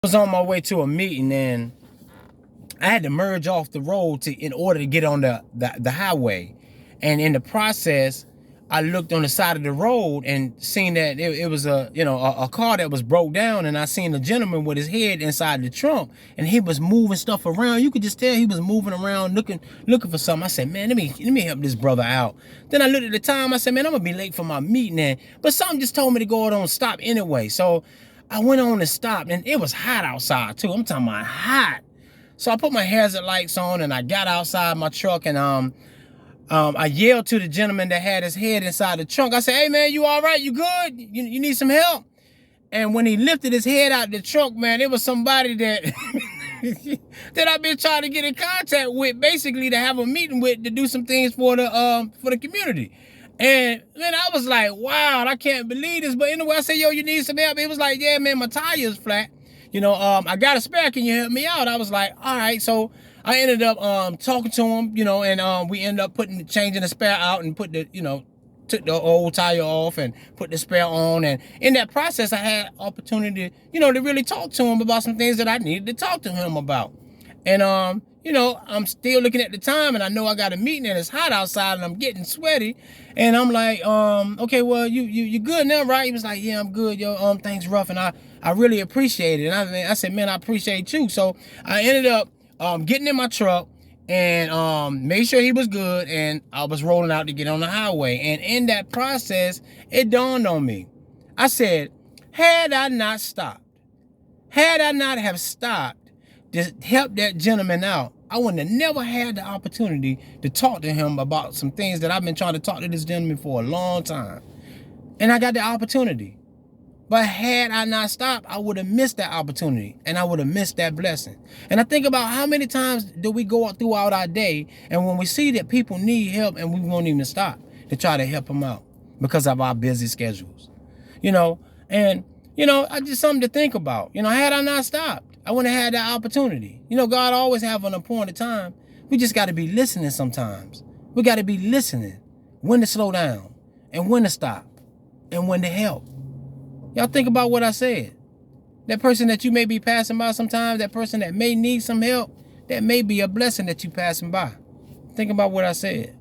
Was on my way to a meeting and I had to merge off the road in order to get on the highway. And in the process, I looked on the side of the road and seen that it was a car that was broke down, and I seen a gentleman with his head inside the trunk, and he was moving stuff around. You could just tell he was moving around looking for something. I said, man, let me help this brother out. Then I looked at the time. I said, man, I'm gonna be late for my meeting, but something just told me to go on stop anyway. So I went on and stopped, and it was hot outside too. I'm talking about hot. So I put my hazard lights on and I got outside my truck, and I yelled to the gentleman that had his head inside the trunk. I said, hey man, you all right? You good? You need some help? And when he lifted his head out the trunk, man, it was somebody that that I've been trying to get in contact with, basically to have a meeting with, to do some things for the community. And man, I was like, wow, I can't believe this. But anyway, I said, yo, you need some help? It was like, yeah, man, my tire is flat. I got a spare. Can you help me out? I was like, all right. So I ended up talking to him, and we ended up changing the spare out and took the old tire off and put the spare on. And in that process, I had opportunity, to really talk to him about some things that I needed to talk to him about. And I'm still looking at the time, and I know I got a meeting and it's hot outside and I'm getting sweaty. And I'm like, okay, well, you good now, right? He was like, yeah, I'm good, yo. Things rough, and I really appreciate it. And I said, man, I appreciate you. So I ended up getting in my truck and made sure he was good, and I was rolling out to get on the highway. And in that process, it dawned on me. I said, had I not have stopped to help that gentleman out, I wouldn't have never had the opportunity to talk to him about some things that I've been trying to talk to this gentleman for a long time. And I got the opportunity. But had I not stopped, I would have missed that opportunity, and I would have missed that blessing. And I think about how many times do we go throughout our day, and when we see that people need help, and we won't even stop to try to help them out because of our busy schedules. I just something to think about. Had I not stopped, I wouldn't have had that opportunity. God always have an appointed time. We just got to be listening sometimes. We got to be listening when to slow down and when to stop and when to help. Y'all think about what I said. That person that you may be passing by sometimes, that person that may need some help, that may be a blessing that you passing by. Think about what I said.